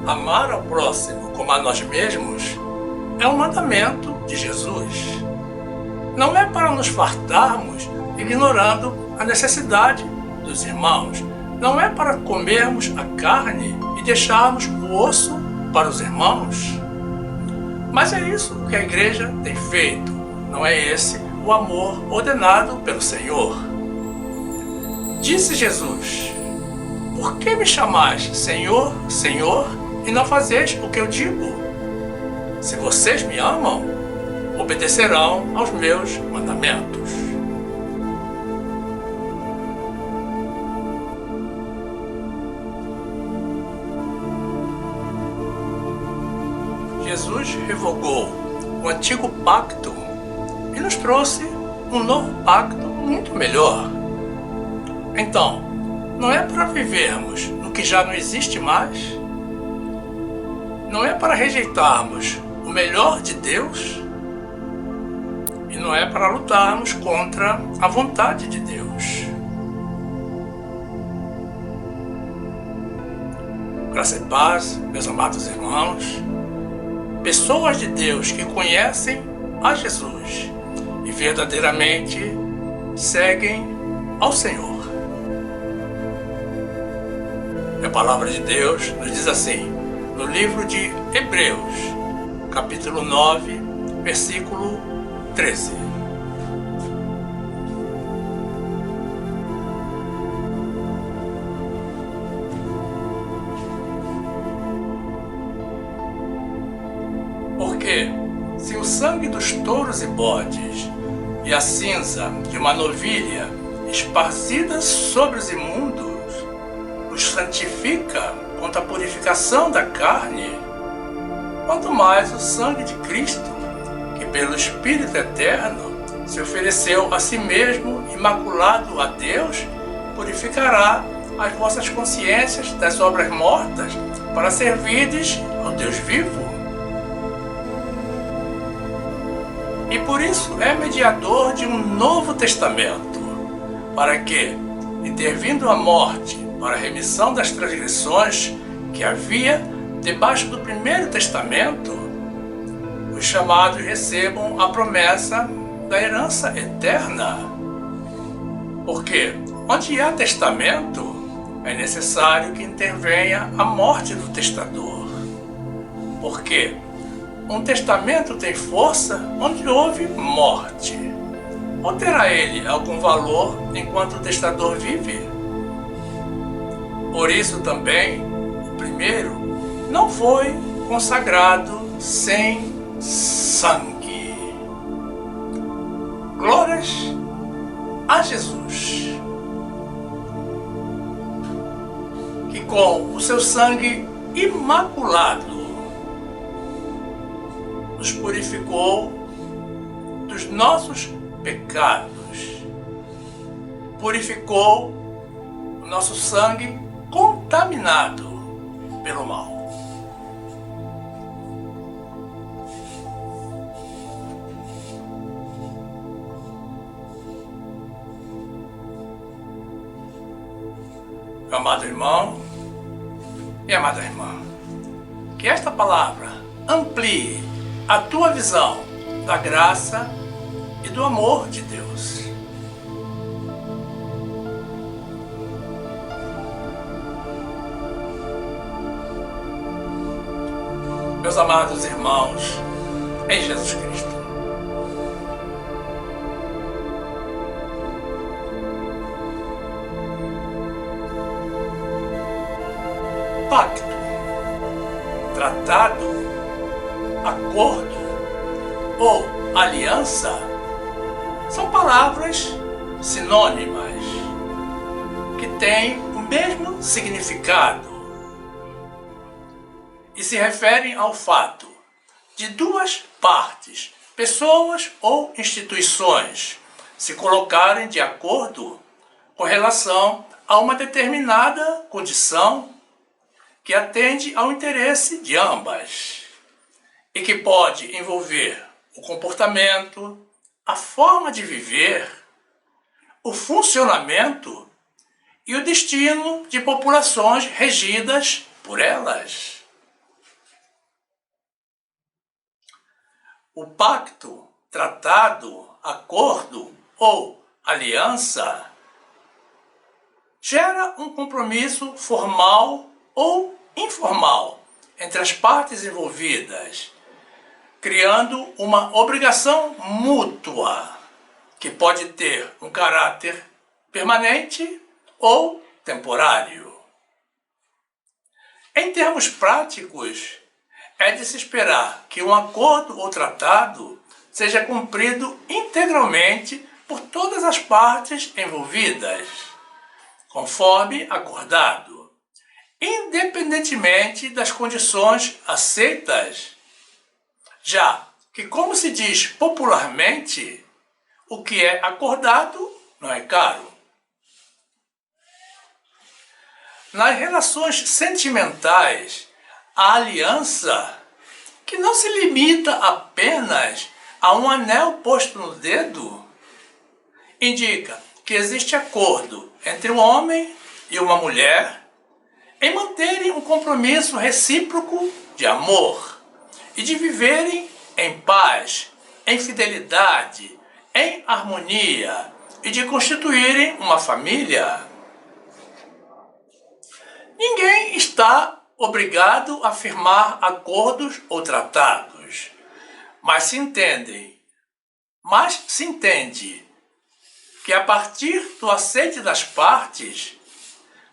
Amar ao próximo como a nós mesmos é um mandamento de Jesus. Não é para nos fartarmos ignorando a necessidade dos irmãos. Não é para comermos a carne e deixarmos o osso para os irmãos. Mas é isso que a igreja tem feito. Não é esse o amor ordenado pelo Senhor. Disse Jesus: por que me chamais Senhor, Senhor, e não fazeis o que eu digo? Se vocês me amam, obedecerão aos meus mandamentos. Jesus revogou o antigo pacto e nos trouxe um novo pacto muito melhor. Então, não é para vivermos no que já não existe mais? Não é para rejeitarmos o melhor de Deus? E não é para lutarmos contra a vontade de Deus? Graça e paz, meus amados irmãos. Pessoas de Deus que conhecem a Jesus e verdadeiramente seguem ao Senhor. A palavra de Deus nos diz assim, no livro de Hebreus, capítulo 9, versículo 13. Porque se o sangue dos touros e bodes e a cinza de uma novilha esparcidas sobre os imundos os santifica quanto à purificação da carne, quanto mais o sangue de Cristo, que pelo Espírito Eterno se ofereceu a si mesmo imaculado a Deus, purificará as vossas consciências das obras mortas para servirdes ao Deus vivo. E por isso é mediador de um novo testamento, para que, intervindo a morte para a remissão das transgressões que havia debaixo do primeiro testamento, os chamados recebam a promessa da herança eterna. Porque onde há testamento, é necessário que intervenha a morte do testador. Porque um testamento tem força onde houve morte. Ou terá ele algum valor enquanto o testador vive? Por isso também, o primeiro não foi consagrado sem sangue. Glórias a Jesus, que com o seu sangue imaculado nos purificou dos nossos pecados, purificou o nosso sangue contaminado pelo mal. Meu amado irmão e amada irmã, que esta palavra amplie a tua visão da graça e do amor de Deus. Meus amados irmãos em Jesus Cristo, pacto, tratado, acordo ou aliança são palavras sinônimas que têm o mesmo significado e se referem ao fato de duas partes, pessoas ou instituições, se colocarem de acordo com relação a uma determinada condição que atende ao interesse de ambas e que pode envolver o comportamento, a forma de viver, o funcionamento e o destino de populações regidas por elas. O pacto, tratado, acordo ou aliança gera um compromisso formal ou informal entre as partes envolvidas, criando uma obrigação mútua que pode ter um caráter permanente ou temporário. Em termos práticos, é de se esperar que um acordo ou tratado seja cumprido integralmente por todas as partes envolvidas, conforme acordado, independentemente das condições aceitas, já que, como se diz popularmente, o que é acordado não é caro. Nas relações sentimentais, a aliança, que não se limita apenas a um anel posto no dedo, indica que existe acordo entre um homem e uma mulher em manterem um compromisso recíproco de amor e de viverem em paz, em fidelidade, em harmonia e de constituírem uma família. Ninguém está obrigado a firmar acordos ou tratados, mas se entende que a partir do aceite das partes,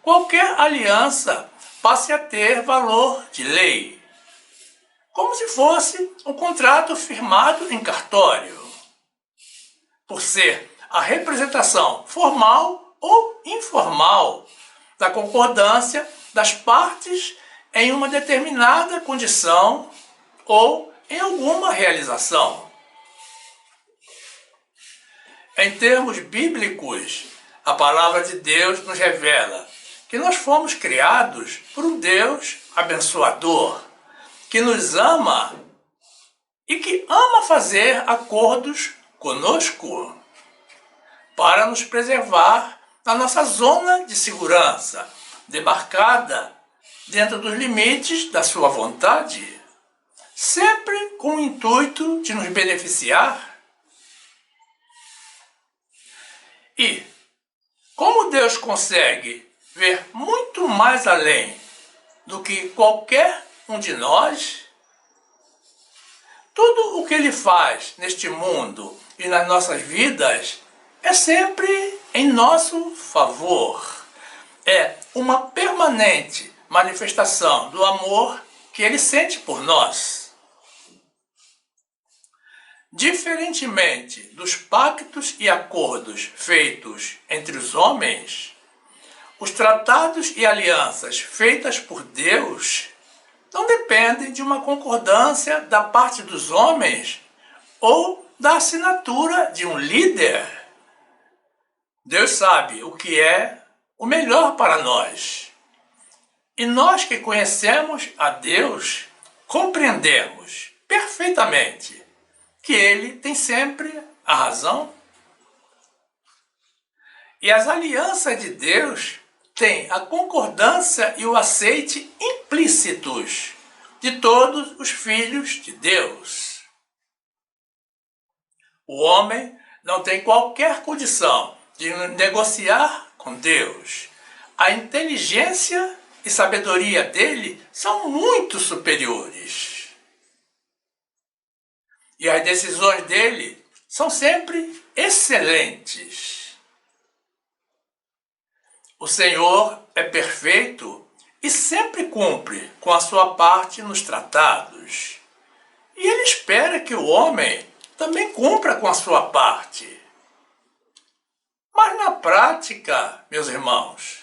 qualquer aliança passe a ter valor de lei, como se fosse um contrato firmado em cartório, por ser a representação formal ou informal da concordância das partes em uma determinada condição ou em alguma realização. Em termos bíblicos, a palavra de Deus nos revela que nós fomos criados por um Deus abençoador, que nos ama e que ama fazer acordos conosco para nos preservar na nossa zona de segurança, demarcada dentro dos limites da sua vontade, sempre com o intuito de nos beneficiar. E, como Deus consegue ver muito mais além do que qualquer um de nós, tudo o que Ele faz neste mundo e nas nossas vidas é sempre em nosso favor. É uma permanente manifestação do amor que Ele sente por nós. Diferentemente dos pactos e acordos feitos entre os homens, os tratados e alianças feitas por Deus não dependem de uma concordância da parte dos homens ou da assinatura de um líder. Deus sabe o que é o melhor para nós. E nós que conhecemos a Deus, compreendemos perfeitamente que Ele tem sempre a razão. E as alianças de Deus têm a concordância e o aceite implícitos de todos os filhos de Deus. O homem não tem qualquer condição de negociar com Deus. A inteligência e sabedoria dele são muito superiores. E as decisões dele são sempre excelentes. O Senhor é perfeito e sempre cumpre com a sua parte nos tratados. E Ele espera que o homem também cumpra com a sua parte. Mas na prática, meus irmãos,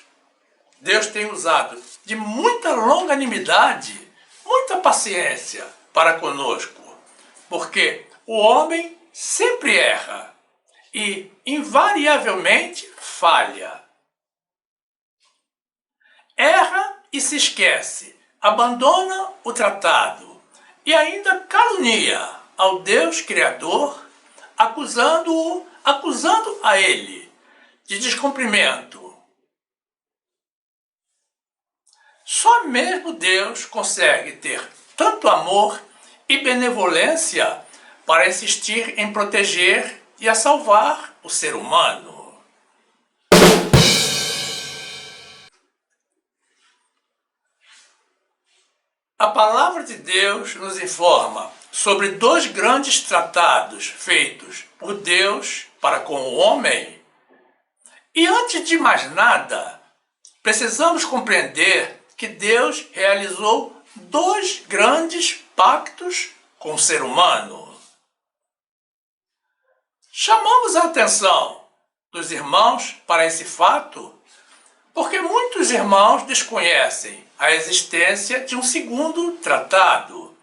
Deus tem usado de muita longanimidade, muita paciência para conosco, porque o homem sempre erra e invariavelmente falha. Erra e se esquece, abandona o tratado e ainda calunia ao Deus Criador, acusando a Ele de descumprimento. Só mesmo Deus consegue ter tanto amor e benevolência para insistir em proteger e a salvar o ser humano. A palavra de Deus nos informa sobre dois grandes tratados feitos por Deus para com o homem. E antes de mais nada, precisamos compreender que Deus realizou dois grandes pactos com o ser humano. Chamamos a atenção dos irmãos para esse fato porque muitos irmãos desconhecem a existência de um segundo tratado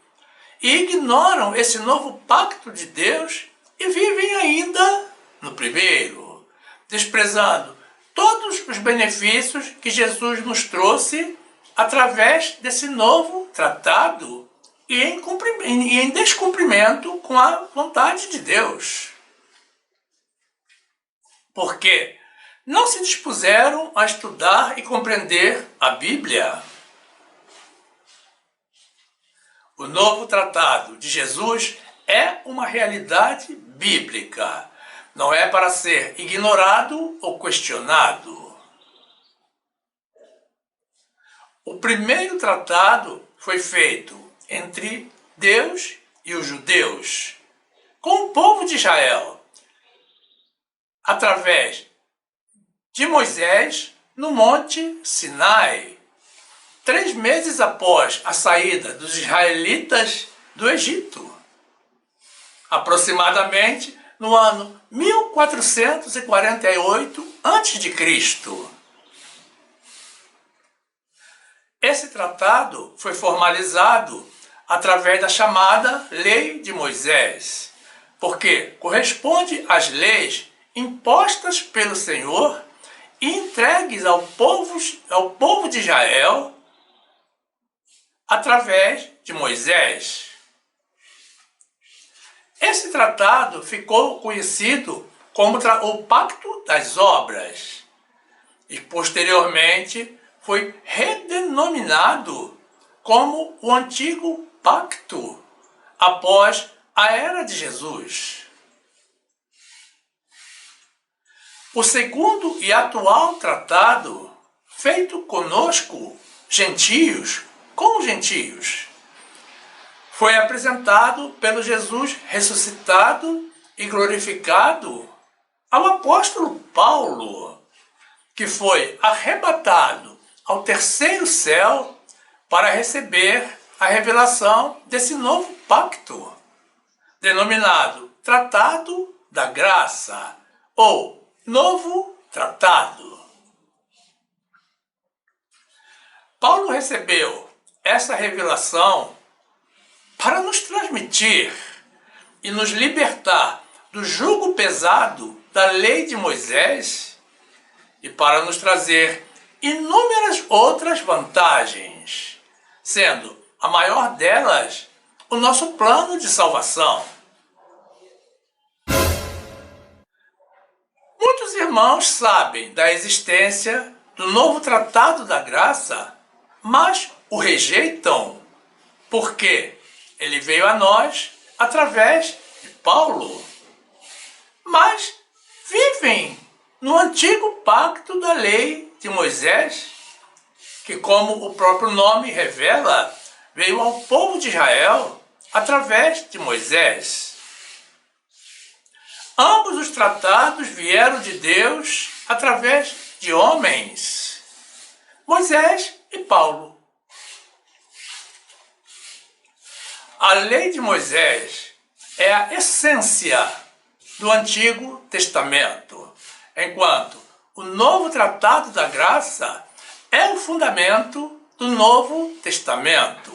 e ignoram esse novo pacto de Deus e vivem ainda no primeiro, desprezando todos os benefícios que Jesus nos trouxe através desse novo tratado e em descumprimento com a vontade de Deus. Por quê? Não se dispuseram a estudar e compreender a Bíblia. O novo tratado de Jesus é uma realidade bíblica. Não é para ser ignorado ou questionado. O primeiro tratado foi feito entre Deus e os judeus, com o povo de Israel, através de Moisés no Monte Sinai, 3 meses após a saída dos israelitas do Egito, aproximadamente no ano 1448 a.C. Esse tratado foi formalizado através da chamada Lei de Moisés, porque corresponde às leis impostas pelo Senhor e entregues ao povo de Israel através de Moisés. Esse tratado ficou conhecido como o Pacto das Obras e posteriormente foi redenominado como o Antigo Pacto após a Era de Jesus. O segundo e atual tratado, feito conosco, gentios, com os gentios, foi apresentado pelo Jesus ressuscitado e glorificado ao apóstolo Paulo, que foi arrebatado ao terceiro céu para receber a revelação desse novo pacto, denominado Tratado da Graça, ou Novo Tratado. Paulo recebeu essa revelação para nos transmitir e nos libertar do jugo pesado da lei de Moisés e para nos trazer inúmeras outras vantagens, sendo a maior delas o nosso plano de salvação. Muitos irmãos sabem da existência do novo Tratado da Graça, mas o rejeitam, porque ele veio a nós através de Paulo. Mas vivem no antigo pacto da lei de Moisés, que, como o próprio nome revela, veio ao povo de Israel através de Moisés. Ambos os tratados vieram de Deus através de homens, Moisés e Paulo. A lei de Moisés é a essência do Antigo Testamento, enquanto o novo Tratado da Graça é o fundamento do Novo Testamento.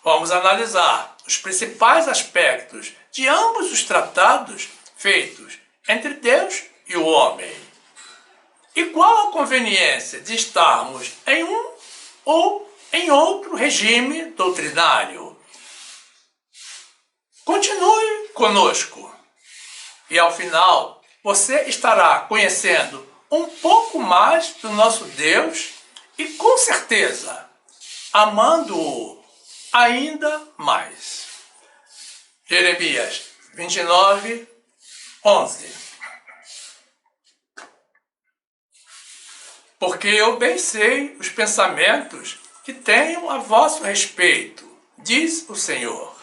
Vamos analisar os principais aspectos de ambos os tratados feitos entre Deus e o homem. E qual a conveniência de estarmos em um ou em outro regime doutrinário? Continue conosco e ao final você estará conhecendo um pouco mais do nosso Deus e com certeza amando-o ainda mais. Jeremias 29, 11. Porque eu bem sei os pensamentos que tenho a vosso respeito, diz o Senhor.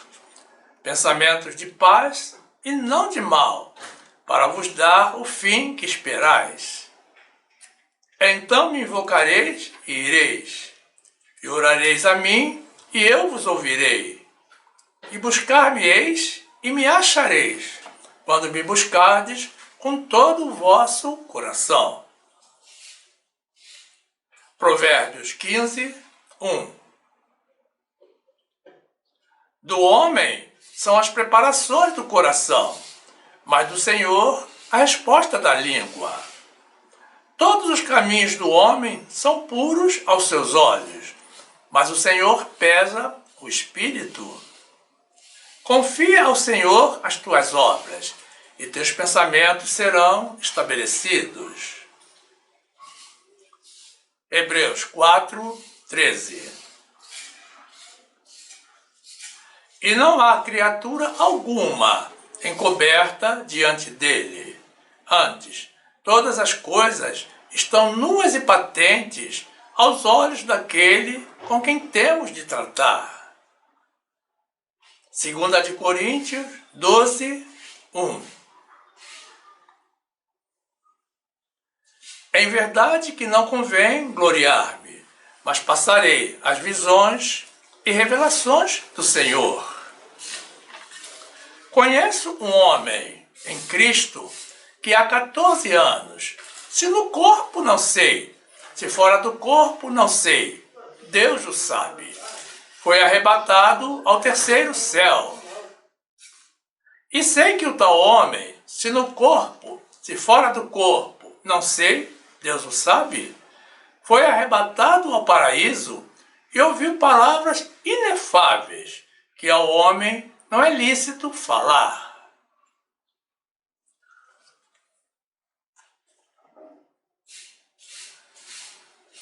Pensamentos de paz e não de mal, para vos dar o fim que esperais. Então me invocareis e ireis, e orareis a mim, e eu vos ouvirei. E buscar-me-eis e me achareis, quando me buscardes com todo o vosso coração. Provérbios 15, 1. Do homem são as preparações do coração, mas do Senhor a resposta da língua. Todos os caminhos do homem são puros aos seus olhos, mas o Senhor pesa o espírito. Confia ao Senhor as tuas obras, e teus pensamentos serão estabelecidos. Hebreus 4, 13. E não há criatura alguma encoberta diante dele. Antes, todas as coisas estão nuas e patentes aos olhos daquele com quem temos de tratar. 2 de Coríntios 12, 1. Em verdade que não convém gloriar-me, mas passarei as visões e revelações do Senhor. Conheço um homem em Cristo que há 14 anos, se no corpo não sei, se fora do corpo não sei, Deus o sabe, foi arrebatado ao terceiro céu. E sei que o tal homem, se no corpo, se fora do corpo, não sei, Deus o sabe, foi arrebatado ao paraíso e ouviu palavras inefáveis que ao homem não é lícito falar.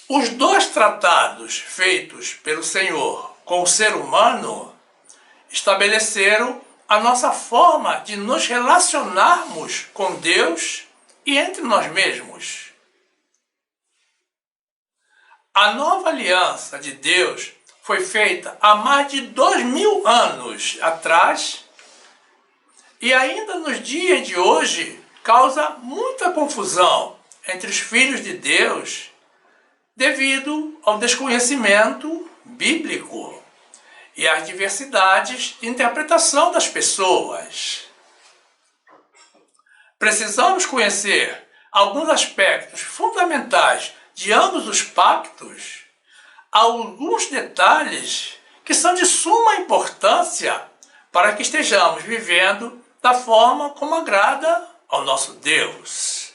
Os dois tratados feitos pelo Senhor com o ser humano estabeleceram a nossa forma de nos relacionarmos com Deus e entre nós mesmos. A nova aliança de Deus foi feita há mais de 2000 anos atrás e ainda nos dias de hoje causa muita confusão entre os filhos de Deus devido ao desconhecimento bíblico e às diversidades de interpretação das pessoas. Precisamos conhecer alguns aspectos fundamentais de ambos os pactos, alguns detalhes que são de suma importância para que estejamos vivendo da forma como agrada ao nosso Deus,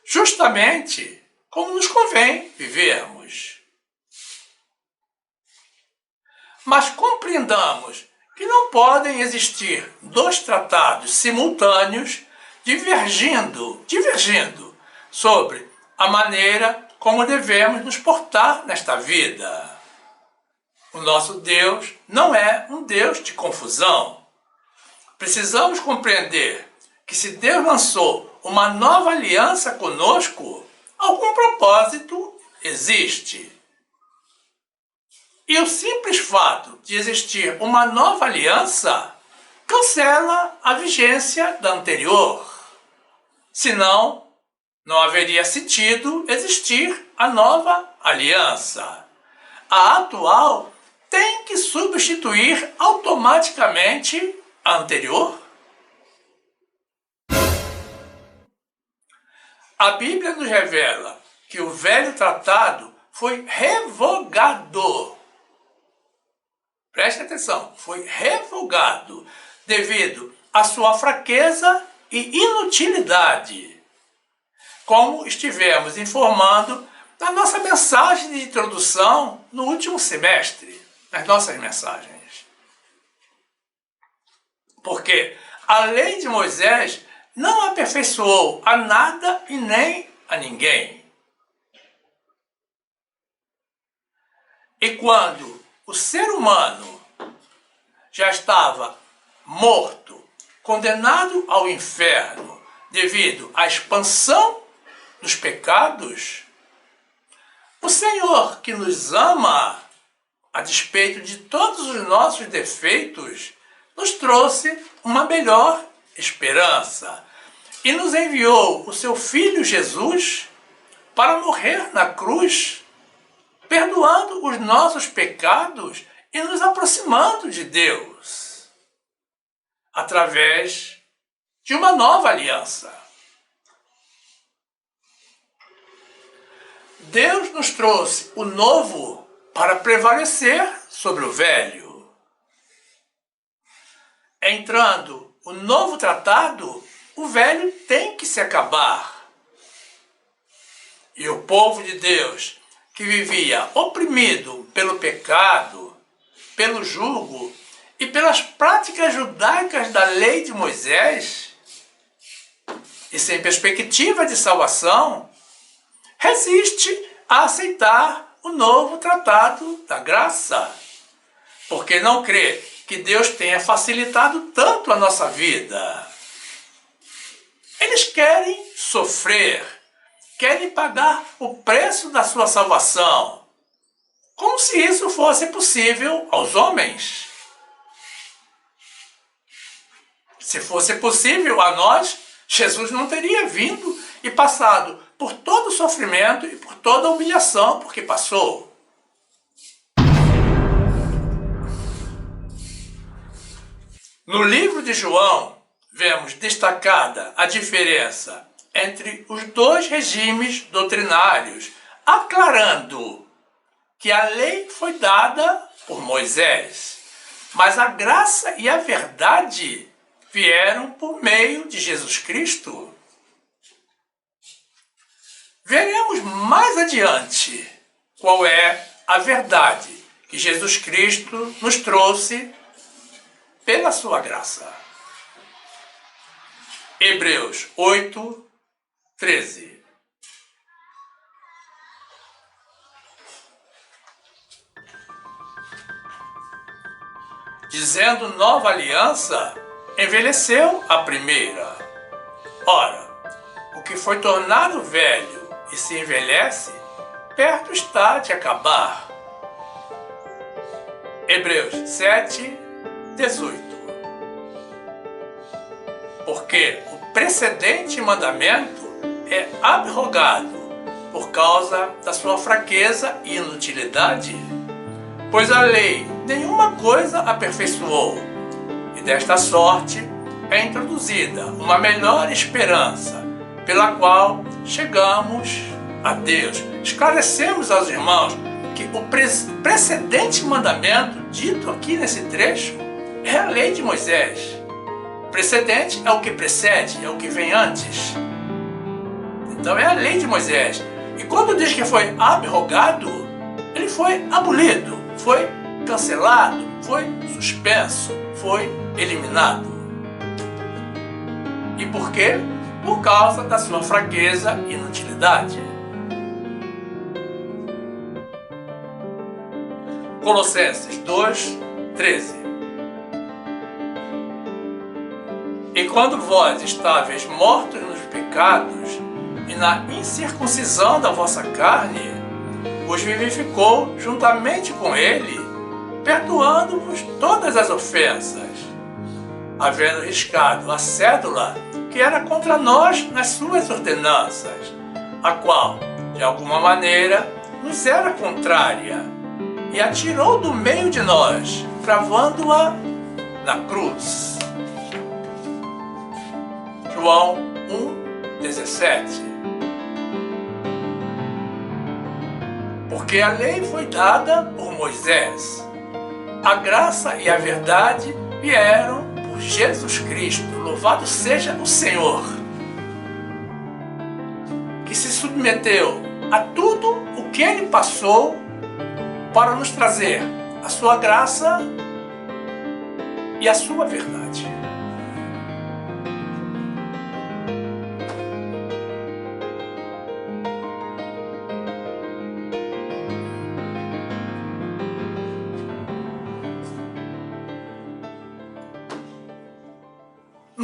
justamente como nos convém vivermos. Mas compreendamos que não podem existir dois tratados simultâneos divergindo sobre a maneira como devemos nos portar nesta vida. O nosso Deus não é um Deus de confusão. Precisamos compreender que se Deus lançou uma nova aliança conosco, algum propósito existe. E o simples fato de existir uma nova aliança cancela a vigência da anterior. Senão, não haveria sentido existir a nova aliança. A atual tem que substituir automaticamente a anterior. A Bíblia nos revela que o velho tratado foi revogado. Preste atenção, foi revogado devido à sua fraqueza e inutilidade, como estivemos informando na nossa mensagem de introdução no último semestre, nas nossas mensagens. Porque a lei de Moisés não aperfeiçoou a nada e nem a ninguém. E quando o ser humano já estava morto, condenado ao inferno devido à expansão dos pecados, o Senhor, que nos ama a despeito de todos os nossos defeitos, nos trouxe uma melhor esperança e nos enviou o seu Filho Jesus para morrer na cruz, perdoando os nossos pecados e nos aproximando de Deus, através de uma nova aliança. Deus nos trouxe o novo para prevalecer sobre o velho. Entrando o novo tratado, o velho tem que se acabar. E o povo de Deus, que vivia oprimido pelo pecado, pelo jugo e pelas práticas judaicas da lei de Moisés, e sem perspectiva de salvação, resiste a aceitar o novo tratado da graça, porque não crê que Deus tenha facilitado tanto a nossa vida. Eles querem sofrer, querem pagar o preço da sua salvação, como se isso fosse possível aos homens. Se fosse possível a nós, Jesus não teria vindo e passado por todo o sofrimento e por toda a humilhação por que passou. No livro de João, vemos destacada a diferença entre os dois regimes doutrinários, aclarando que a lei foi dada por Moisés, mas a graça e a verdade vieram por meio de Jesus Cristo. Veremos mais adiante qual é a verdade que Jesus Cristo nos trouxe pela sua graça. Hebreus 8, 13. Dizendo nova aliança, envelheceu a primeira. Ora, o que foi tornado velho e se envelhece, perto está de acabar. Hebreus 7, 18. Porque o precedente mandamento é abrogado por causa da sua fraqueza e inutilidade, pois a lei nenhuma coisa aperfeiçoou, e desta sorte é introduzida uma melhor esperança, pela qual chegamos a Deus. Esclarecemos aos irmãos que o precedente mandamento dito aqui nesse trecho é a lei de Moisés. Precedente é o que precede, é o que vem antes. Então é a lei de Moisés. E quando diz que foi abrogado, ele foi abolido, foi cancelado, foi suspenso, foi eliminado. E por quê? Por causa da sua fraqueza e inutilidade. Colossenses 2, 13. E quando vós estáveis mortos nos pecados e na incircuncisão da vossa carne, vos vivificou juntamente com ele, perdoando-vos todas as ofensas, havendo riscado a cédula que era contra nós nas suas ordenanças, a qual, de alguma maneira, nos era contrária, e a tirou do meio de nós, cravando-a na cruz. João 1, 17. Porque a lei foi dada por Moisés, a graça e a verdade vieram por Jesus Cristo. Louvado seja o Senhor, que se submeteu a tudo o que ele passou para nos trazer a sua graça e a sua verdade.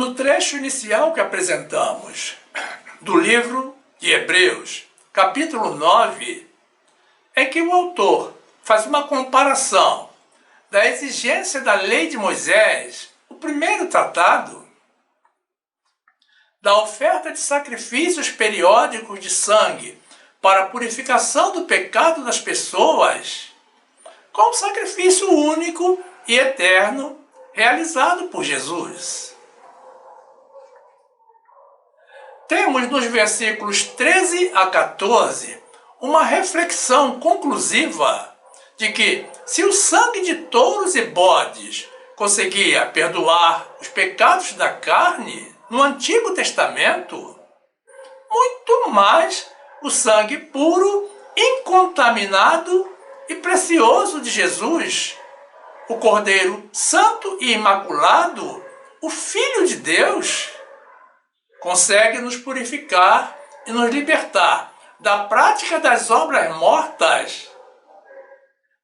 No trecho inicial que apresentamos do livro de Hebreus, capítulo 9, é que o autor faz uma comparação da exigência da lei de Moisés, o primeiro tratado, da oferta de sacrifícios periódicos de sangue para a purificação do pecado das pessoas, com o sacrifício único e eterno realizado por Jesus. Temos nos versículos 13 a 14 uma reflexão conclusiva de que, se o sangue de touros e bodes conseguia perdoar os pecados da carne no Antigo Testamento, muito mais o sangue puro, incontaminado e precioso de Jesus, o Cordeiro Santo e Imaculado, o Filho de Deus, consegue nos purificar e nos libertar da prática das obras mortas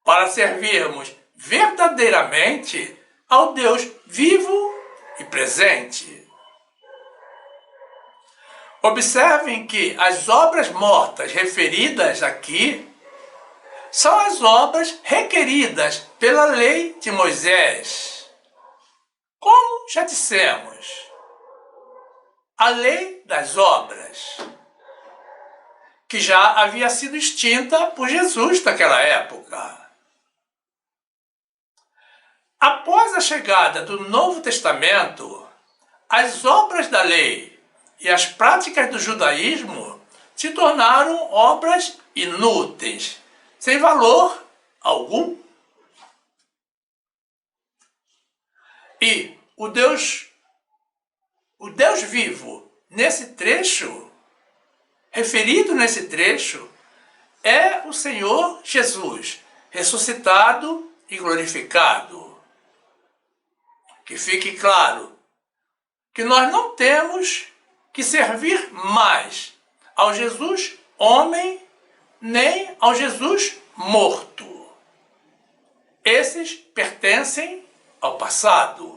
para servirmos verdadeiramente ao Deus vivo e presente. Observem que as obras mortas referidas aqui são as obras requeridas pela lei de Moisés. Como já dissemos, a lei das obras, que já havia sido extinta por Jesus naquela época. Após a chegada do Novo Testamento, as obras da lei e as práticas do judaísmo se tornaram obras inúteis, sem valor algum. E o Deus vivo, nesse trecho, referido nesse trecho, é o Senhor Jesus, ressuscitado e glorificado. Que fique claro que nós não temos que servir mais ao Jesus homem, nem ao Jesus morto. Esses pertencem ao passado.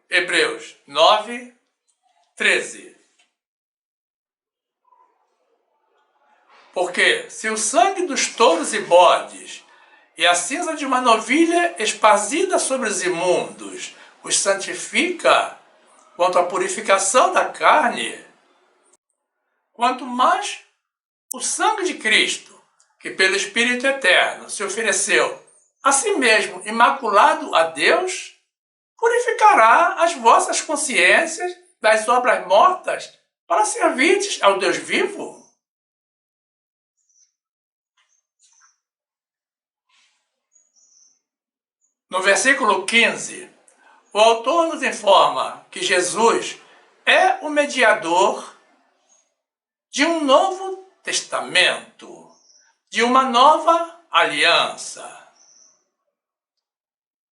Hebreus 9, 13. Porque se o sangue dos touros e bodes e a cinza de uma novilha esparzida sobre os imundos os santifica quanto à purificação da carne, quanto mais o sangue de Cristo, que pelo Espírito Eterno se ofereceu a si mesmo imaculado a Deus, purificará as vossas consciências das obras mortas para servirdes ao Deus vivo. No versículo 15, o autor nos informa que Jesus é o mediador de um novo testamento, de uma nova aliança,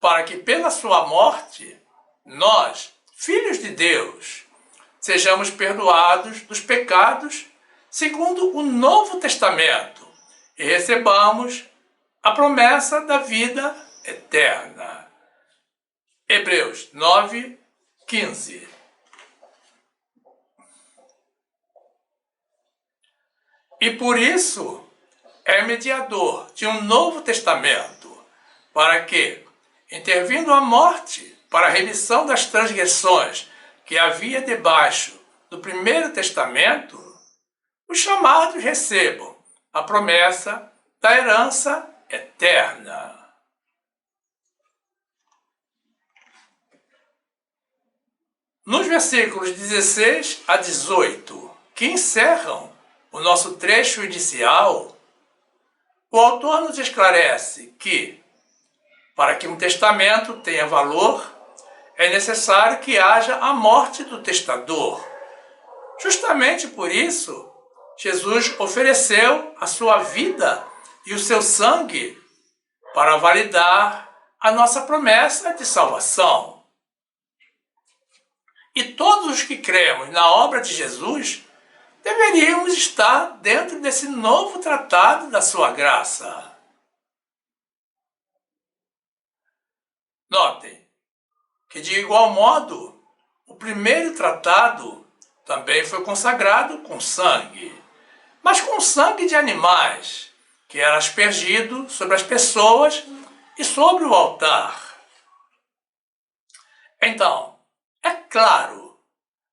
para que pela sua morte, nós, filhos de Deus, sejamos perdoados dos pecados segundo o Novo Testamento e recebamos a promessa da vida eterna. Hebreus 9, 15. E por isso é mediador de um novo testamento, para que, intervindo a morte para a remissão das transgressões que havia debaixo do primeiro testamento, os chamados recebam a promessa da herança eterna. Nos versículos 16 a 18, que encerram o nosso trecho inicial, o autor nos esclarece que, para que um testamento tenha valor, é necessário que haja a morte do testador. Justamente por isso, Jesus ofereceu a sua vida e o seu sangue para validar a nossa promessa de salvação. E todos os que cremos na obra de Jesus deveríamos estar dentro desse novo tratado da sua graça. que de igual modo o primeiro tratado também foi consagrado com sangue, mas com sangue de animais, que era aspergido sobre as pessoas e sobre o altar. Então, é claro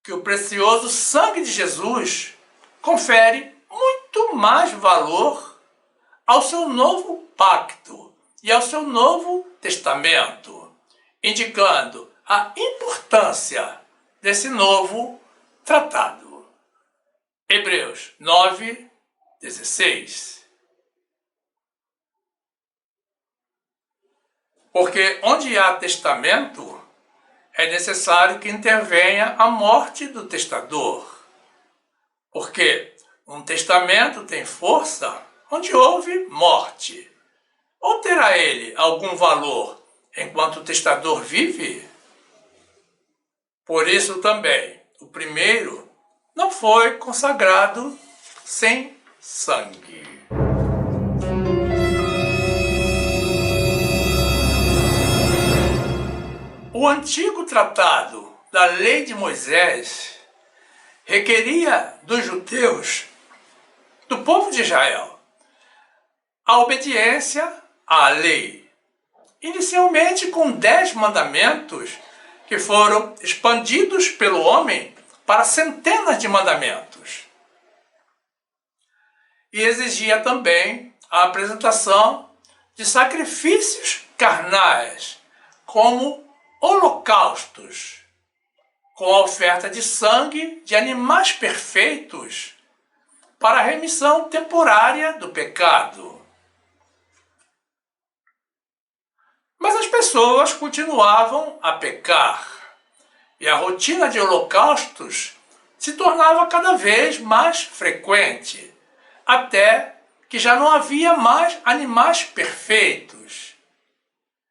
que o precioso sangue de Jesus confere muito mais valor ao seu novo pacto e ao seu novo testamento, indicando a importância desse novo tratado. Hebreus 9, 16. Porque onde há testamento, é necessário que intervenha a morte do testador. Porque um testamento tem força onde houve morte. Ou terá ele algum valor enquanto o testador vive? Por isso também, o primeiro não foi consagrado sem sangue. O antigo tratado da lei de Moisés requeria dos judeus, do povo de Israel, a obediência à lei, inicialmente com 10 mandamentos que foram expandidos pelo homem para centenas de mandamentos. E exigia também a apresentação de sacrifícios carnais, como holocaustos, com a oferta de sangue de animais perfeitos para a remissão temporária do pecado. Mas as pessoas continuavam a pecar, e a rotina de holocaustos se tornava cada vez mais frequente, até que já não havia mais animais perfeitos.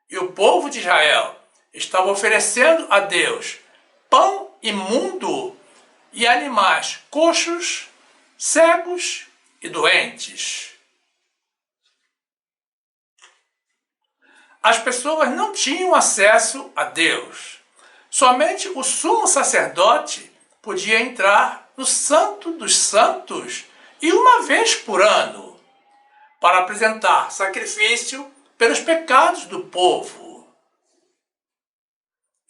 E o povo de Israel estava oferecendo a Deus pão imundo e animais coxos, cegos e doentes. As pessoas não tinham acesso a Deus. Somente o sumo sacerdote podia entrar no Santo dos Santos e uma vez por ano, para apresentar sacrifício pelos pecados do povo.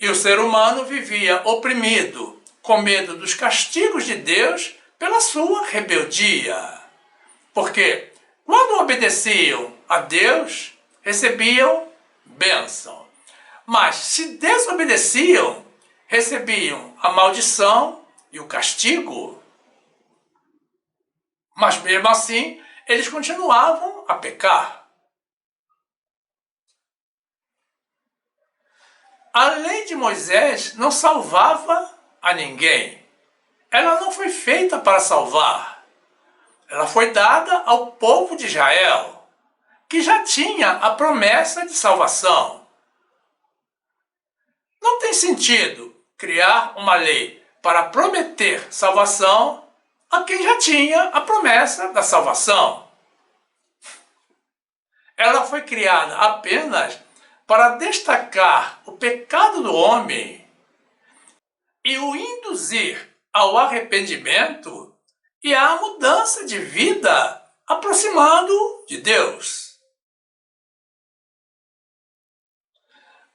E o ser humano vivia oprimido, com medo dos castigos de Deus pela sua rebeldia. Porque quando obedeciam a Deus, recebiam bênção. Mas se desobedeciam, recebiam a maldição e o castigo. Mas mesmo assim, eles continuavam a pecar. A lei de Moisés não salvava a ninguém. Ela não foi feita para salvar. Ela foi dada ao povo de Israel, que já tinha a promessa de salvação. Não tem sentido criar uma lei para prometer salvação a quem já tinha a promessa da salvação. Ela foi criada apenas para destacar o pecado do homem e o induzir ao arrependimento e à mudança de vida, aproximando de Deus.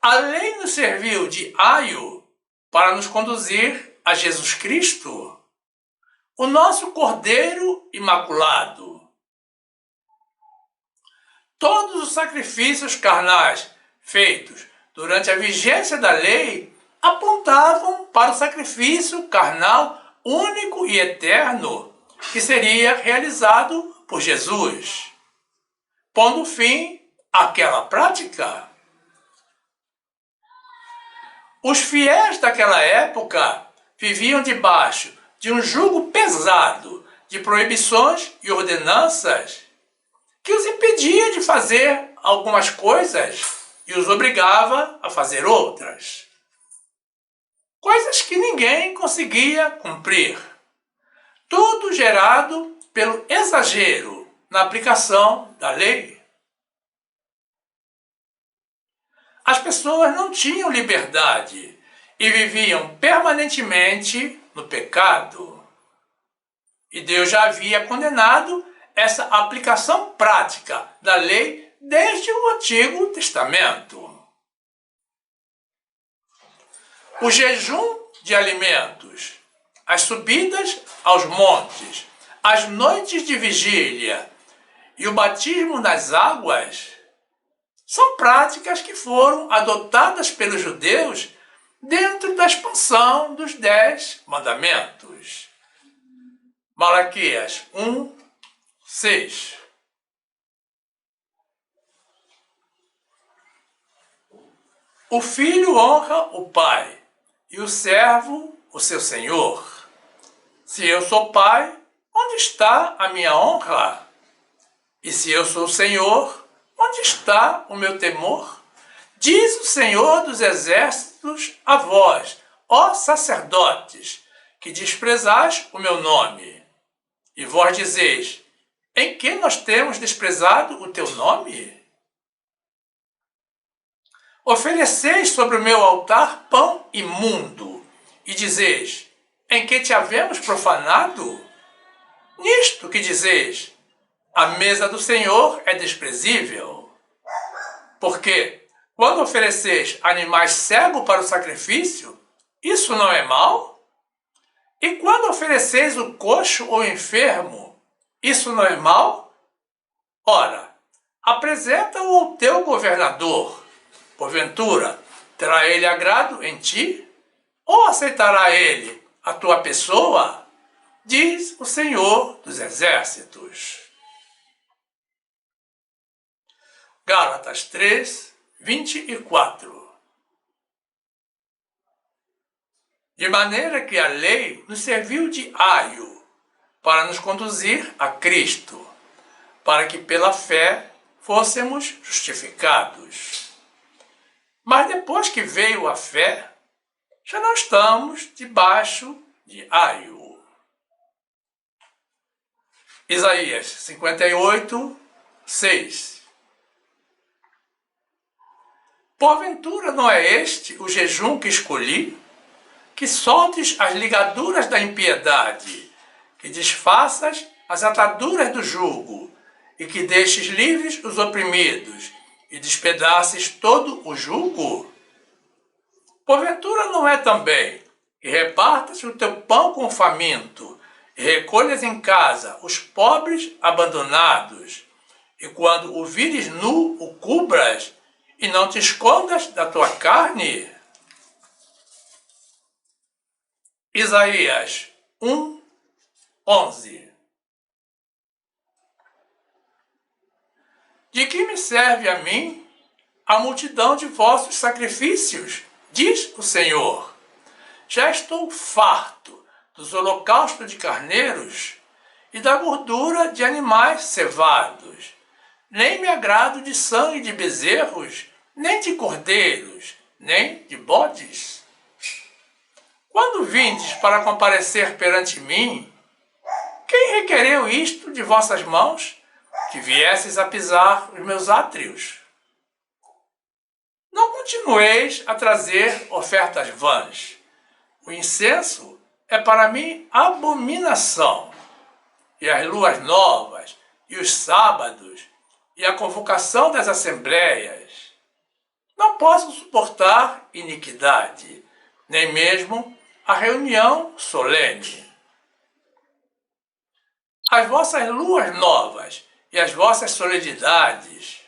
A lei nos serviu de aio para nos conduzir a Jesus Cristo, o nosso Cordeiro Imaculado. Todos os sacrifícios carnais feitos durante a vigência da lei apontavam para o sacrifício carnal único e eterno que seria realizado por Jesus, pondo fim àquela prática. Os fiéis daquela época viviam debaixo de um jugo pesado de proibições e ordenanças que os impedia de fazer algumas coisas e os obrigava a fazer outras. Coisas que ninguém conseguia cumprir. Tudo gerado pelo exagero na aplicação da lei. As pessoas não tinham liberdade e viviam permanentemente no pecado. E Deus já havia condenado essa aplicação prática da lei desde o Antigo Testamento. O jejum de alimentos, as subidas aos montes, as noites de vigília e o batismo nas águas são práticas que foram adotadas pelos judeus dentro da expansão dos 10 mandamentos. Malaquias 1:6. O filho honra o pai e o servo o seu senhor. Se eu sou pai, onde está a minha honra? E se eu sou senhor, onde está o meu temor? Diz o Senhor dos exércitos a vós, ó sacerdotes, que desprezais o meu nome. E vós dizeis, em que nós temos desprezado o teu nome? Ofereceis sobre o meu altar pão imundo, e dizeis, em que te havemos profanado? Nisto que dizeis, a mesa do Senhor é desprezível. Porque, quando ofereceis animais cegos para o sacrifício, isso não é mal? E quando ofereceis o coxo ou enfermo, isso não é mal? Ora, apresenta-o ao teu governador. Porventura, terá ele agrado em ti? Ou aceitará ele a tua pessoa? Diz o Senhor dos exércitos. Gálatas 3:24. De maneira que a lei nos serviu de aio para nos conduzir a Cristo, para que pela fé fôssemos justificados. Mas depois que veio a fé, já não estamos debaixo de aio. Isaías 58:6. Porventura não é este o jejum que escolhi? Que soltes as ligaduras da impiedade, que desfaças as ataduras do jugo, e que deixes livres os oprimidos, e despedaces todo o jugo? Porventura não é também que repartas o teu pão com o faminto, e recolhas em casa os pobres abandonados, e quando o vires nu, o cubras, e não te escondas da tua carne? Isaías 1:11. De que me serve a mim a multidão de vossos sacrifícios? Diz o Senhor. Já estou farto dos holocaustos de carneiros e da gordura de animais cevados. Nem me agrado de sangue de bezerros, nem de cordeiros, nem de bodes. Quando vindes para comparecer perante mim, quem requereu isto de vossas mãos, que viesses a pisar os meus átrios? Não continueis a trazer ofertas vãs. O incenso é para mim abominação, e as luas novas, e os sábados, e a convocação das assembleias. Não posso suportar iniquidade, nem mesmo a reunião solene. As vossas luas novas e as vossas solenidades,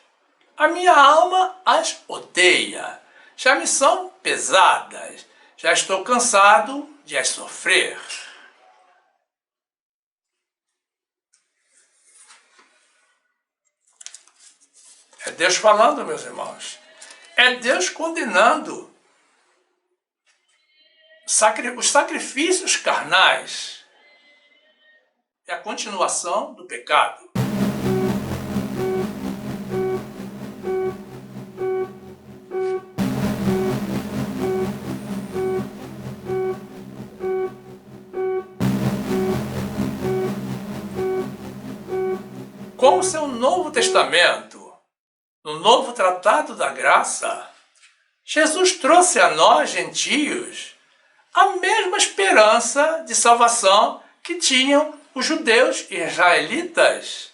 a minha alma as odeia, já me são pesadas, já estou cansado de as sofrer. É Deus falando, meus irmãos. É Deus condenando os sacrifícios carnais. É a continuação do pecado. Com o seu Novo Testamento, no Novo Tratado da Graça, Jesus trouxe a nós, gentios, a mesma esperança de salvação que tinham os judeus e israelitas.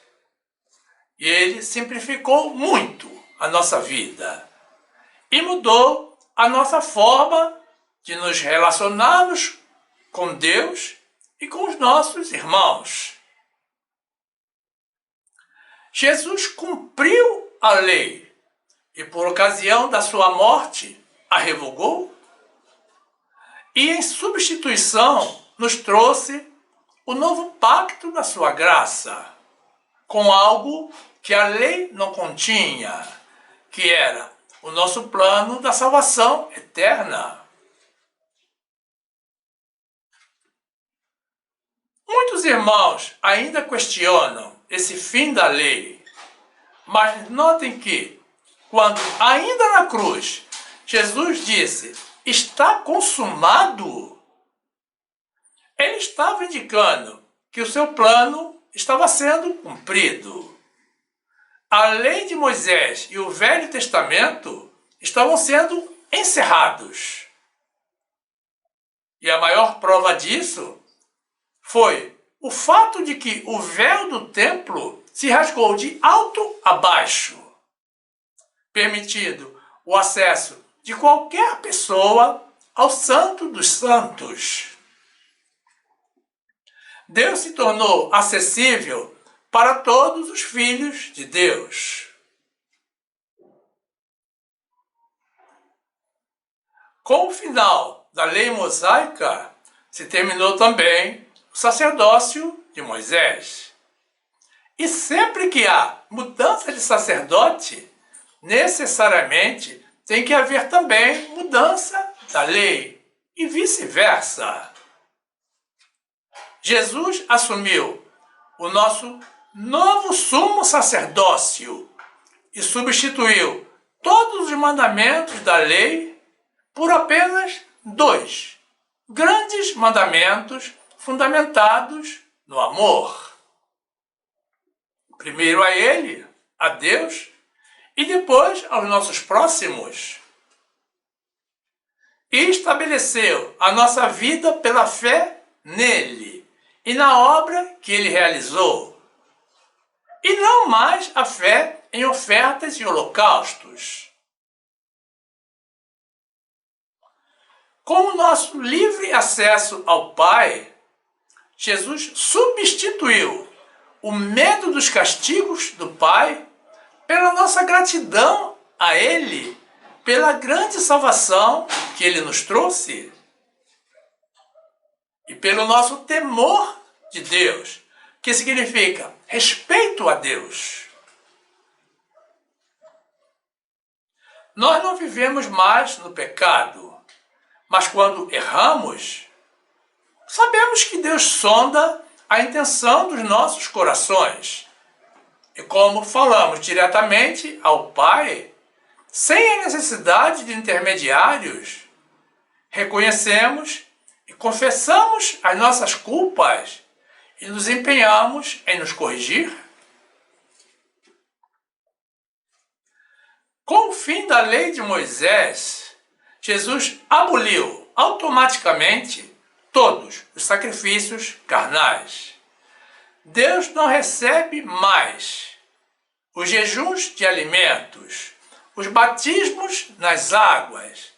E ele simplificou muito a nossa vida e mudou a nossa forma de nos relacionarmos com Deus e com os nossos irmãos. Jesus cumpriu a lei e, por ocasião da sua morte, a revogou e, em substituição, nos trouxe o novo pacto da sua graça, com algo que a lei não continha, que era o nosso plano da salvação eterna. Muitos irmãos ainda questionam esse fim da lei, mas notem que, quando ainda na cruz, Jesus disse, está consumado, ele estava indicando que o seu plano estava sendo cumprido. A lei de Moisés e o Velho Testamento estavam sendo encerrados. E a maior prova disso foi o fato de que o véu do templo se rasgou de alto a baixo, permitindo o acesso de qualquer pessoa ao Santo dos Santos. Deus se tornou acessível para todos os filhos de Deus. Com o final da lei mosaica, se terminou também o sacerdócio de Moisés. E sempre que há mudança de sacerdote, necessariamente tem que haver também mudança da lei e vice-versa. Jesus assumiu o nosso novo sumo sacerdócio e substituiu todos os mandamentos da lei por apenas 2 grandes mandamentos fundamentados no amor. Primeiro a Ele, a Deus, e depois aos nossos próximos. E estabeleceu a nossa vida pela fé nele e na obra que ele realizou. E não mais a fé em ofertas e holocaustos. Com o nosso livre acesso ao Pai, Jesus substituiu o medo dos castigos do Pai pela nossa gratidão a Ele, pela grande salvação que Ele nos trouxe e pelo nosso temor de Deus, que significa respeito a Deus. Nós não vivemos mais no pecado, mas quando erramos, sabemos que Deus sonda a intenção dos nossos corações. E como falamos diretamente ao Pai, sem a necessidade de intermediários, reconhecemos e confessamos as nossas culpas e nos empenhamos em nos corrigir. Com o fim da lei de Moisés, Jesus aboliu automaticamente todos os sacrifícios carnais. Deus não recebe mais os jejuns de alimentos, os batismos nas águas,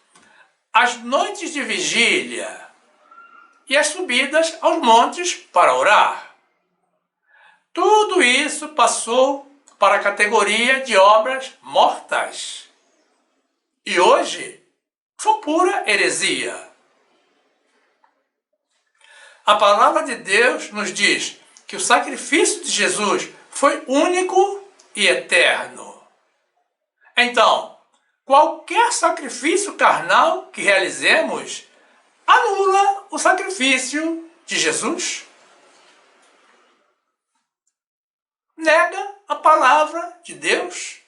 as noites de vigília e as subidas aos montes para orar. Tudo isso passou para a categoria de obras mortas. E hoje são pura heresia. A palavra de Deus nos diz que o sacrifício de Jesus foi único e eterno. Então, qualquer sacrifício carnal que realizemos anula o sacrifício de Jesus. Nega a palavra de Deus.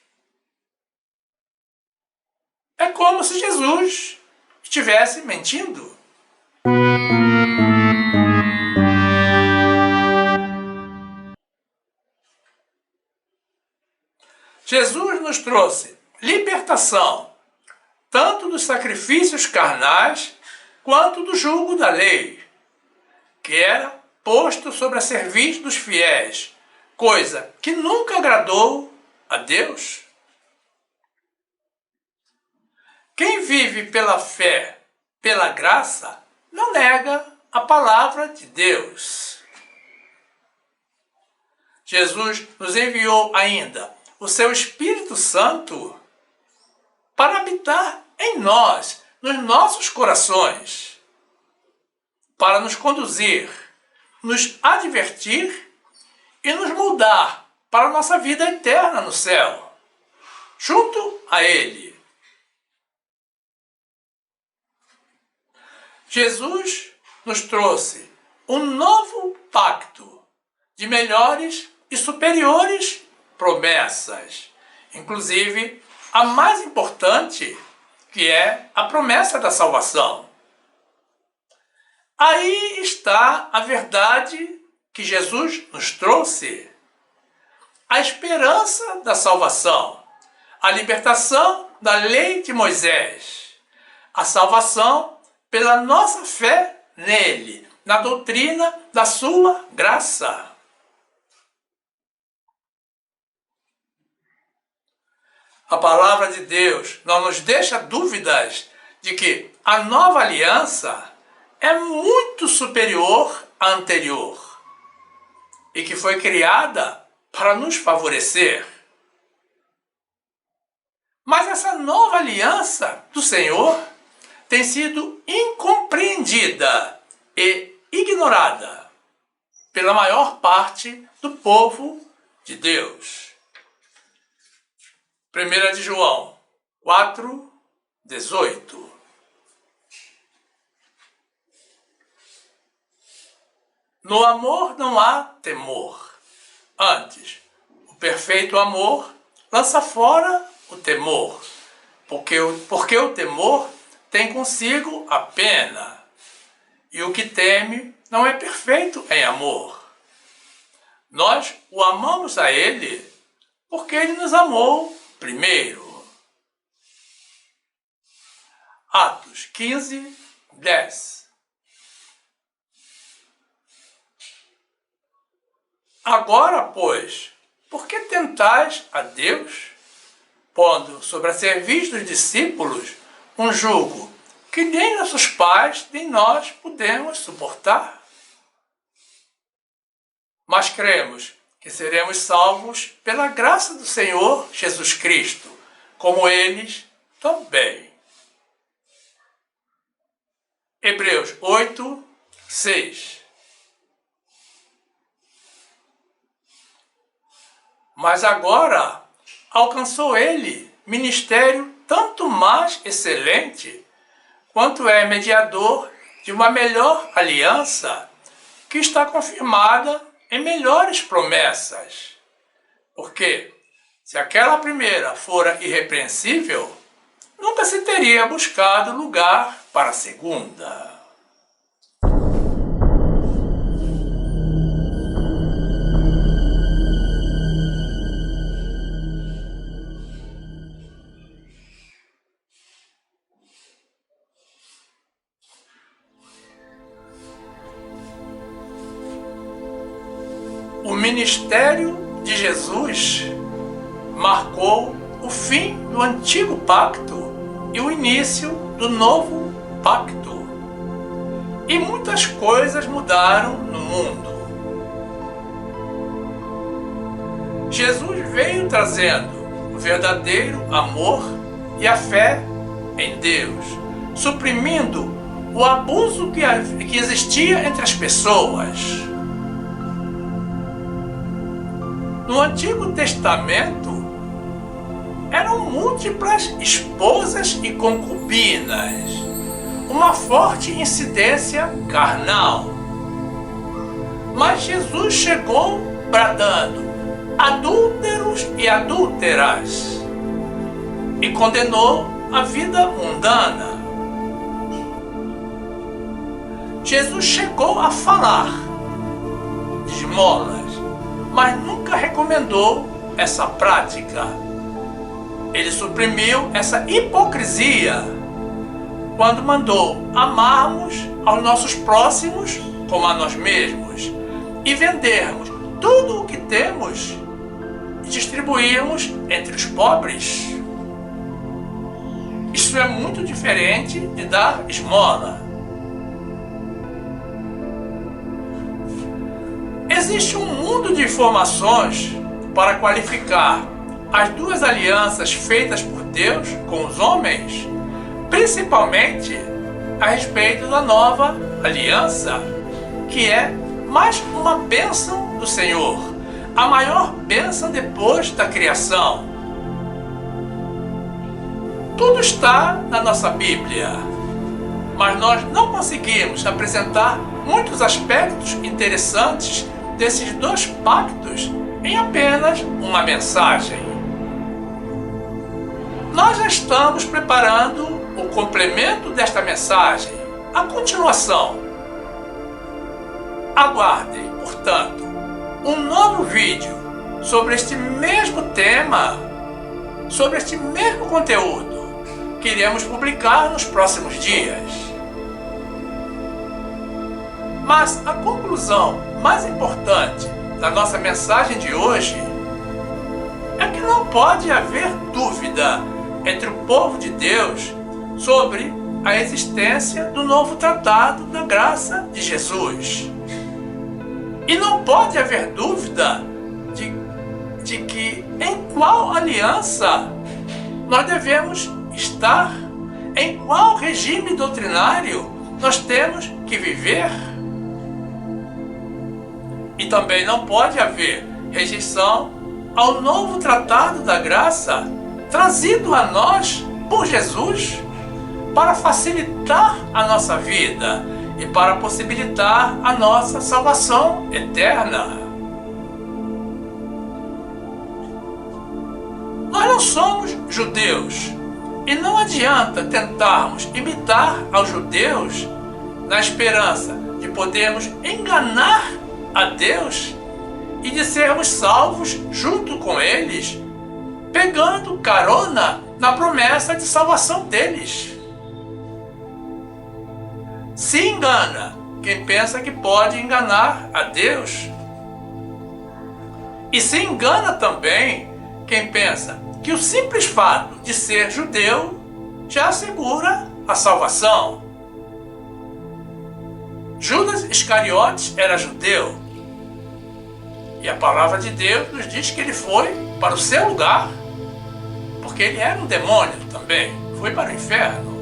É como se Jesus estivesse mentindo. Jesus nos trouxe libertação tanto dos sacrifícios carnais quanto do jugo da lei, que era posto sobre a cerviz dos fiéis, coisa que nunca agradou a Deus. Quem vive pela fé, pela graça, não nega a palavra de Deus. Jesus nos enviou ainda o seu Espírito Santo para habitar em nós, nos nossos corações, para nos conduzir, nos advertir e nos moldar para a nossa vida eterna no céu, junto a Ele. Jesus nos trouxe um novo pacto de melhores e superiores promessas, inclusive a mais importante, que é a promessa da salvação. Aí está a verdade que Jesus nos trouxe, a esperança da salvação, a libertação da lei de Moisés, a salvação pela nossa fé nele, na doutrina da sua graça. A palavra de Deus não nos deixa dúvidas de que a nova aliança é muito superior à anterior e que foi criada para nos favorecer. Mas essa nova aliança do Senhor tem sido incompreendida e ignorada pela maior parte do povo de Deus. 1 de João 4:18. No amor não há temor. Antes, o perfeito amor lança fora o temor, porque o temor tem consigo a pena, e o que teme não é perfeito em amor. Nós o amamos a Ele porque Ele nos amou primeiro. Atos 15:10. Agora, pois, por que tentais a Deus, pondo sobre a cerviz dos discípulos um jugo que nem nossos pais nem nós podemos suportar? Mas cremos que seremos salvos pela graça do Senhor Jesus Cristo, como eles também. Hebreus 8:6. Mas agora alcançou ele ministério tanto mais excelente, quanto é mediador de uma melhor aliança, que está confirmada em melhores promessas. Porque, se aquela primeira fora irrepreensível, nunca se teria buscado lugar para a segunda. O ministério de Jesus marcou o fim do antigo pacto e o início do novo pacto. E muitas coisas mudaram no mundo. Jesus veio trazendo o verdadeiro amor e a fé em Deus, suprimindo o abuso que existia entre as pessoas. No Antigo Testamento, eram múltiplas esposas e concubinas, uma forte incidência carnal. Mas Jesus chegou bradando: adúlteros e adúlteras, e condenou a vida mundana. Jesus chegou a falar de esmolas, mas nunca recomendou essa prática. Ele suprimiu essa hipocrisia quando mandou amarmos aos nossos próximos como a nós mesmos e vendermos tudo o que temos e distribuirmos entre os pobres. Isso é muito diferente de dar esmola. Existe um mundo de informações para qualificar as duas alianças feitas por Deus com os homens, principalmente a respeito da nova aliança, que é mais uma bênção do Senhor, a maior bênção depois da criação. Tudo está na nossa Bíblia, mas nós não conseguimos apresentar muitos aspectos interessantes desses dois pactos em apenas uma mensagem. Nós já estamos preparando o complemento desta mensagem, a continuação. Aguardem, portanto, um novo vídeo sobre este mesmo tema, sobre este mesmo conteúdo, que iremos publicar nos próximos dias. Mas a conclusão mais importante da nossa mensagem de hoje é que não pode haver dúvida entre o povo de Deus sobre a existência do novo tratado da graça de Jesus. E não pode haver dúvida de que em qual aliança nós devemos estar, em qual regime doutrinário nós temos que viver. E também não pode haver rejeição ao novo tratado da graça trazido a nós por Jesus para facilitar a nossa vida e para possibilitar a nossa salvação eterna. Nós não somos judeus e não adianta tentarmos imitar aos judeus na esperança de podermos enganar a Deus e de sermos salvos junto com eles, pegando carona na promessa de salvação deles. Se engana quem pensa que pode enganar a Deus. E se engana também quem pensa que o simples fato de ser judeu já assegura a salvação. Judas Iscariotes era judeu. E a palavra de Deus nos diz que ele foi para o seu lugar, porque ele era um demônio também, foi para o inferno.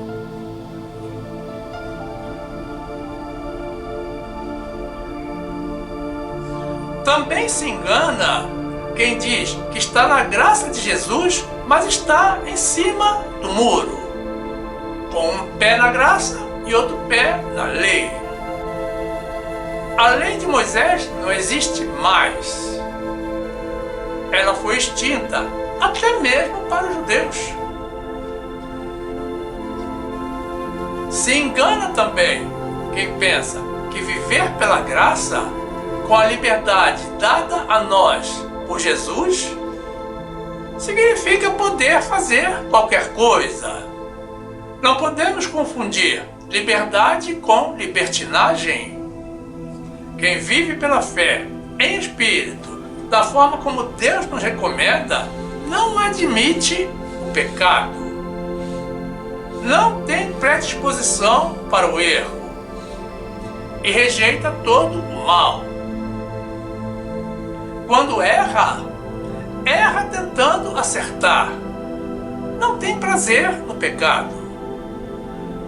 Também se engana quem diz que está na graça de Jesus, mas está em cima do muro, com um pé na graça e outro pé na lei. A lei de Moisés não existe mais. Ela foi extinta, até mesmo para os judeus. Se engana também quem pensa que viver pela graça, com a liberdade dada a nós por Jesus, significa poder fazer qualquer coisa. Não podemos confundir liberdade com libertinagem. Quem vive pela fé, em espírito, da forma como Deus nos recomenda, não admite o pecado. Não tem predisposição para o erro e rejeita todo o mal. Quando erra, erra tentando acertar. Não tem prazer no pecado.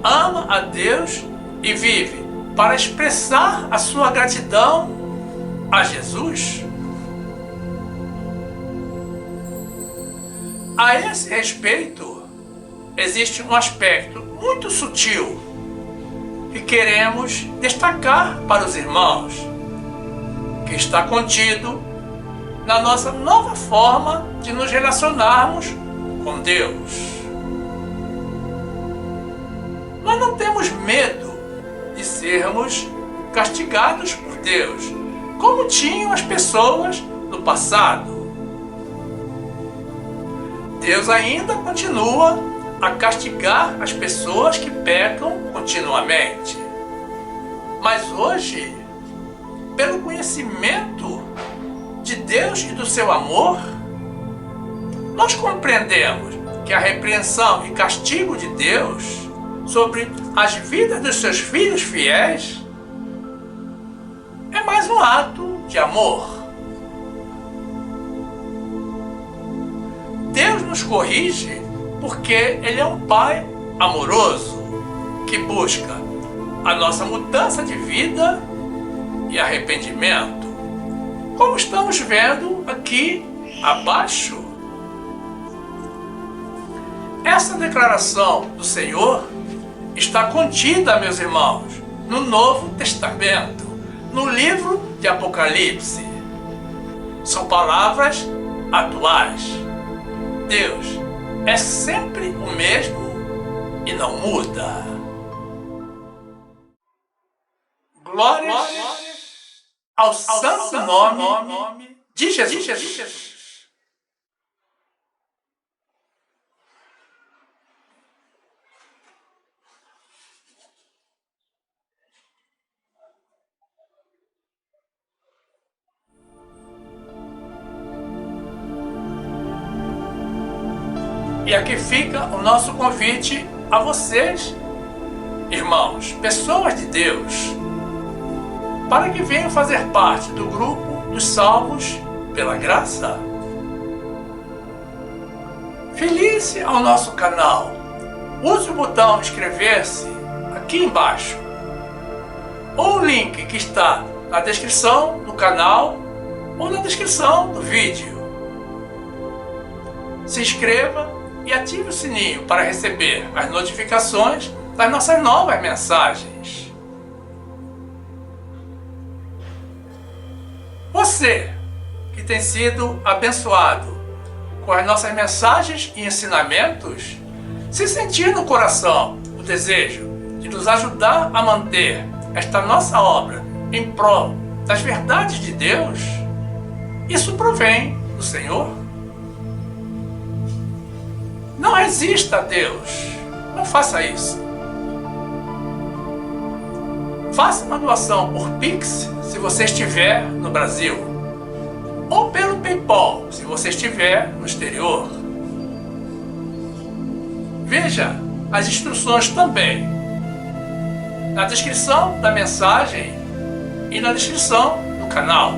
Ama a Deus e vive para expressar a sua gratidão a Jesus. A esse respeito, existe um aspecto muito sutil que queremos destacar para os irmãos, que está contido na nossa nova forma de nos relacionarmos com Deus. Nós não temos medo de sermos castigados por Deus, como tinham as pessoas no passado. Deus ainda continua a castigar as pessoas que pecam continuamente. Mas hoje, pelo conhecimento de Deus e do seu amor, nós compreendemos que a repreensão e castigo de Deus sobre as vidas dos seus filhos fiéis é mais um ato de amor. Deus nos corrige porque Ele é um Pai amoroso que busca a nossa mudança de vida e arrependimento, como estamos vendo aqui abaixo. Essa declaração do Senhor está contida, meus irmãos, no Novo Testamento, no livro de Apocalipse. São palavras atuais. Deus é sempre o mesmo e não muda. Glórias ao santo nome de Jesus. E aqui fica o nosso convite a vocês, irmãos, pessoas de Deus, para que venham fazer parte do grupo dos salvos pela graça. Filie-se ao nosso canal. Use o botão inscrever-se aqui embaixo, ou o link que está na descrição do canal ou na descrição do vídeo. Se inscreva e ative o sininho para receber as notificações das nossas novas mensagens. Você que tem sido abençoado com as nossas mensagens e ensinamentos, se sentir no coração o desejo de nos ajudar a manter esta nossa obra em prol das verdades de Deus, isso provém do Senhor. Não resista a Deus, não faça isso. Faça uma doação por Pix se você estiver no Brasil, ou pelo PayPal se você estiver no exterior. Veja as instruções também na descrição da mensagem e na descrição do canal.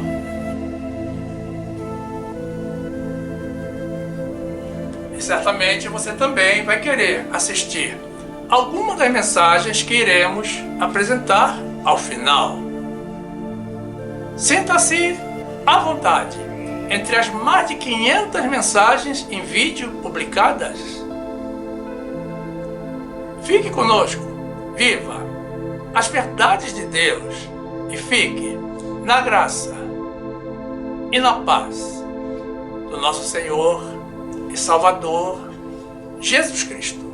E certamente você também vai querer assistir alguma das mensagens que iremos apresentar ao final. Sinta-se à vontade entre as mais de 500 mensagens em vídeo publicadas. Fique conosco, viva as verdades de Deus e fique na graça e na paz do nosso Senhor e Salvador Jesus Cristo.